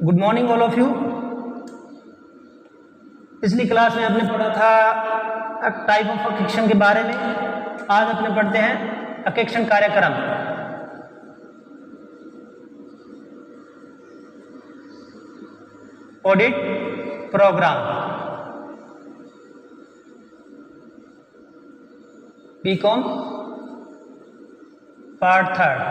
Good morning all of you. पिछली class में आपने पढ़ा था टाइप ऑफ अकेक्शन के बारे में। आज अपने पढ़ते हैं अकेक्शन कार्यक्रम। Audit programme BCom part 3।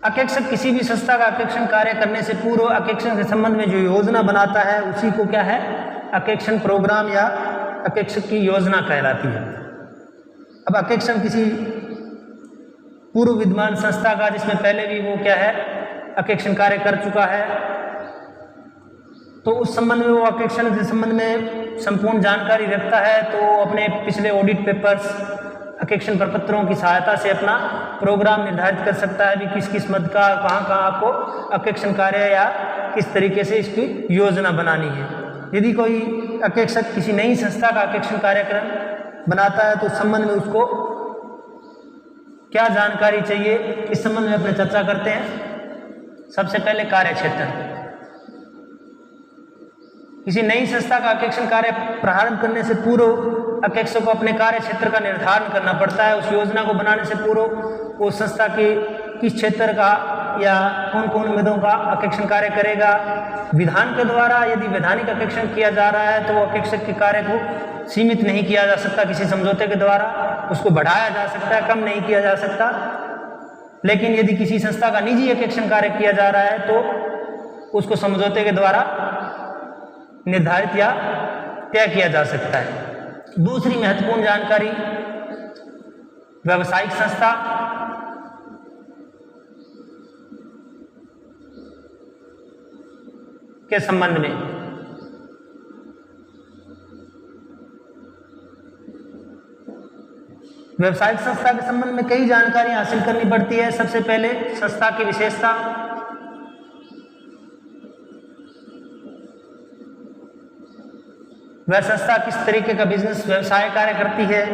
अकेक्षक किसी भी संस्था का अकेक्षण कार्य करने से पूर्व अकेक्षण के संबंध में जो योजना बनाता है उसी को क्या है, अकेक्षण प्रोग्राम या अकेक्षक की योजना कहलाती है। अब अकेक्षण किसी पूर्व विद्यमान संस्था का जिसमें पहले भी वो क्या है, अकेक्षण कार्य कर चुका है, तो उस संबंध में वो अकेक्षण के संबंध में संपूर्ण जानकारी रखता है, तो अपने पिछले ऑडिट पेपर्स अकेक्षण प्रपत्रों की सहायता से अपना प्रोग्राम निर्धारित कर सकता है भी किस किस मद का कहाँ कहाँ आपको अकेक्षण कार्य या किस तरीके से इसकी योजना बनानी है। यदि कोई अकेक्षक किसी नई संस्था का अकेक्षण कार्यक्रम बनाता है तो उस संबंध में उसको क्या जानकारी चाहिए, इस संबंध में अपने चर्चा करते हैं। सबसे पहले कार्य क्षेत्र। किसी नई संस्था का अकेक्षण कार्य प्रारंभ करने से पूर्व अकेक्षक को अपने कार्य क्षेत्र का निर्धारण करना पड़ता है। उस योजना को बनाने से पूर्व वो संस्था के किस क्षेत्र का या कौन कौन मदों का अकेक्षण कार्य करेगा। विधान के द्वारा यदि वैधानिक अकेक्षण किया जा रहा है तो वो अकेक्षक के कार्य को सीमित नहीं किया जा सकता, किसी समझौते के द्वारा उसको बढ़ाया जा सकता है, कम नहीं किया जा सकता। लेकिन यदि किसी संस्था का निजी अकेक्षण कार्य किया जा रहा है तो उसको समझौते के द्वारा निर्धारित या तय किया जा सकता है। दूसरी महत्वपूर्ण जानकारी, व्यावसायिक संस्था। के संबंध में व्यावसायिक संस्था के संबंध में कई जानकारी हासिल करनी पड़ती है। सबसे पहले संस्था की विशेषता, वह संस्था किस तरीके का बिजनेस व्यवसाय कार्य करती है,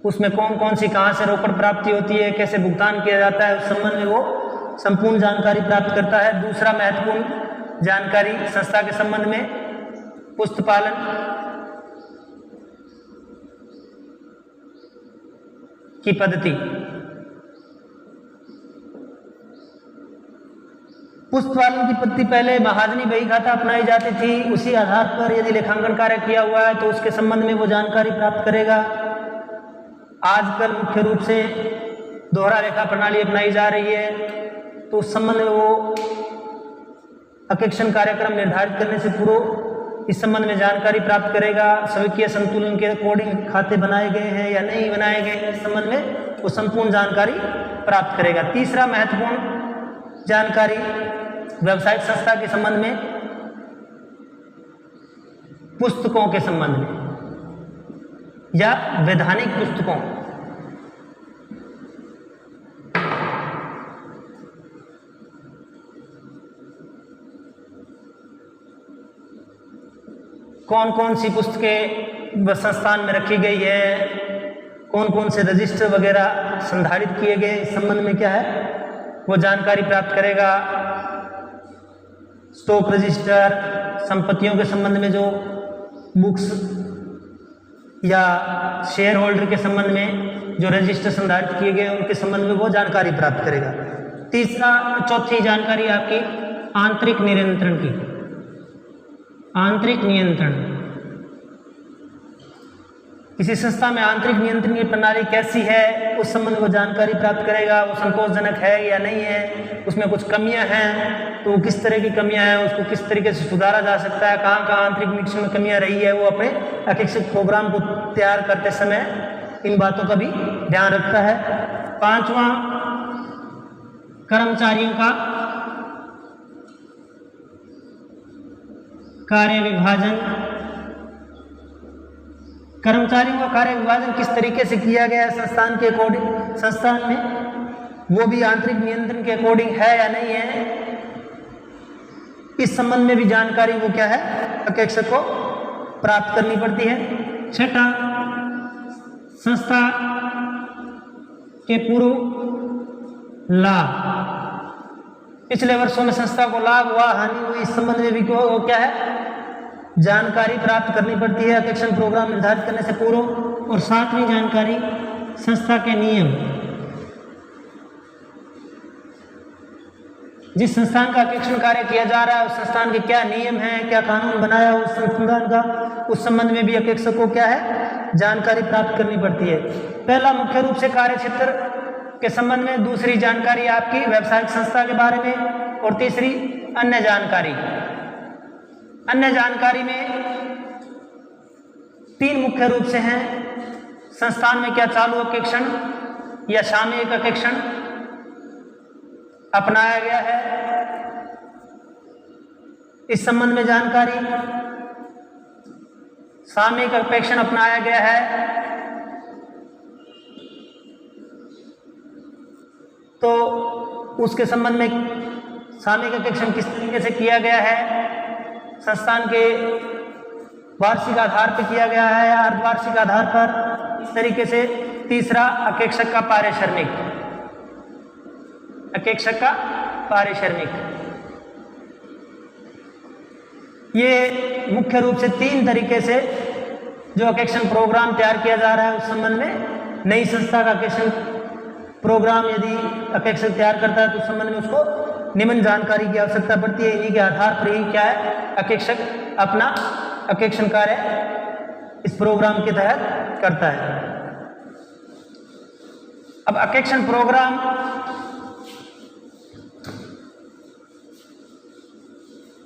उसमें कौन कौन सी कहाँ से रोकड़ प्राप्ति होती है, कैसे भुगतान किया जाता है, उस संबंध में वो संपूर्ण जानकारी प्राप्त करता है। दूसरा महत्वपूर्ण जानकारी संस्था के संबंध में पुस्तपालन, की पद्धति। पुस्तपालन की पद्धति पहले महाजनी बही खाता अपनाई जाती थी। उसी आधार पर यदि लेखांकन कार्य किया हुआ है तो उसके संबंध में वो जानकारी प्राप्त करेगा। आजकल मुख्य रूप से दोहरा लेखा प्रणाली अपनाई जा रही है, तो उस संबंध में वो अकेक्षण कार्यक्रम निर्धारित करने से पूर्व इस संबंध में जानकारी प्राप्त करेगा। स्वीकीय संतुलन के अकॉर्डिंग खाते बनाए गए हैं या नहीं बनाए गए हैं, इस संबंध में वो संपूर्ण जानकारी प्राप्त करेगा। तीसरा महत्वपूर्ण जानकारी व्यावसायिक संस्था के संबंध में पुस्तकों के संबंध में या वैधानिक पुस्तकों। कौन कौन सी पुस्तकें संस्थान में रखी गई है, कौन कौन से रजिस्टर वगैरह संधारित किए गए, इस संबंध में क्या है वो जानकारी प्राप्त करेगा। स्टॉक रजिस्टर, संपत्तियों के संबंध में जो बुक्स या शेयर होल्डर के संबंध में जो रजिस्टर संधारित किए गए उनके संबंध में वो जानकारी प्राप्त करेगा। चौथी जानकारी आपकी आंतरिक नियंत्रण की। आंतरिक नियंत्रण, किसी संस्था में आंतरिक नियंत्रण की प्रणाली कैसी है उस संबंध में वो जानकारी प्राप्त करेगा। वो संतोषजनक है या नहीं है, उसमें कुछ कमियां हैं तो किस तरह की कमियां हैं, उसको किस तरीके से सुधारा जा सकता है, कहाँ कहाँ आंतरिक निरीक्षण में कमियां रही है, वो अपने अकेक्षक प्रोग्राम को तैयार करते समय इन बातों का भी ध्यान रखता है। पांचवा, कर्मचारियों का कार्य विभाजन। कर्मचारियों का कार्य विभाजन किस तरीके से किया गया है संस्थान के अकॉर्डिंग, संस्थान में वो भी आंतरिक नियंत्रण के अकॉर्डिंग है या नहीं है, इस संबंध में भी जानकारी वो क्या है अकेक्षक को प्राप्त करनी पड़ती है। छठा, संस्था के पूर्व लाभ। पिछले वर्षों में संस्था को लाभ हुआ, हानि हुई, इस संबंध में भी क्या है, जानकारी प्राप्त करनी पड़ती है अकेक्षण प्रोग्राम निर्धारित करने से पूर्व। और सातवीं जानकारी संस्था के नियम। जिस संस्थान का अकेक्षण कार्य किया जा रहा है उस संस्थान के क्या नियम हैं, क्या कानून बनाया उस संस्थान का, उस संबंध में भी अकेक्षक को क्या है, जानकारी प्राप्त करनी पड़ती है। पहला मुख्य रूप से कार्य क्षेत्र के संबंध में, दूसरी जानकारी आपकी व्यावसायिक संस्था के बारे में, और तीसरी अन्य जानकारी। अन्य जानकारी में तीन मुख्य रूप से हैं। संस्थान में क्या चालू अकेक्षण या सामयिक अकेक्षण अपनाया गया है, इस संबंध में जानकारी। सामयिक अपेक्षण अपनाया गया है तो उसके संबंध में सामयिक अपेक्षण किस तरीके से किया गया है, संस्थान के वार्षिक आधार पर किया गया है या अर्धवार्षिक आधार पर, इस तरीके से। तीसरा अकेक्षक का पारिश्रमिक, अकेक्षक का पारिश्रमिक। ये मुख्य रूप से तीन तरीके से जो अकेक्षण प्रोग्राम तैयार किया जा रहा है उस संबंध में। नई संस्था का अकेक्षण प्रोग्राम यदि अपेक्षक तैयार करता है तो उस संबंध में उसको निम्न जानकारी की आवश्यकता पड़ती है। इन्हीं के आधार पर ही क्या है, अपेक्षक अपना अपेक्षण कार्य इस प्रोग्राम के तहत करता है। अब अपेक्षण प्रोग्राम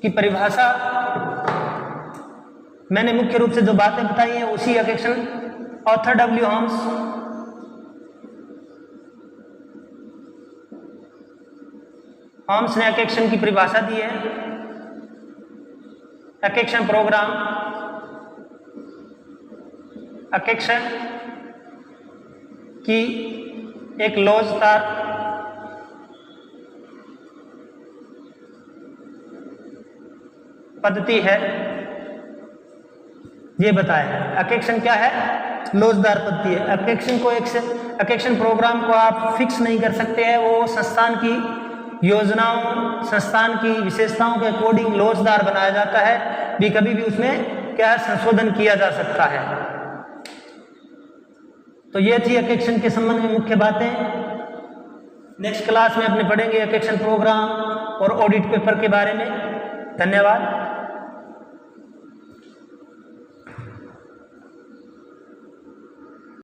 की परिभाषा मैंने मुख्य रूप से जो बातें बताई हैं उसी अपेक्षण ऑथर डब्ल्यू हॉम्स ने अकेक्षण की परिभाषा दी है। अकेक्षण प्रोग्राम अकेक्षण की एक लोचदार पद्धति है, ये बताया। अकेक्षण क्या है, लोचदार पद्धति है। अकेक्षण को अकेक्षण प्रोग्राम को आप फिक्स नहीं कर सकते हैं, वो संस्थान की योजनाओं, संस्थान की विशेषताओं के अकॉर्डिंग लोचदार बनाया जाता है। भी कभी भी उसमें क्या है, संशोधन किया जा सकता है। तो ये थी अकेक्षण के संबंध में मुख्य बातें। नेक्स्ट क्लास में अपने पढ़ेंगे अकेक्षण प्रोग्राम और ऑडिट पेपर के बारे में। धन्यवाद।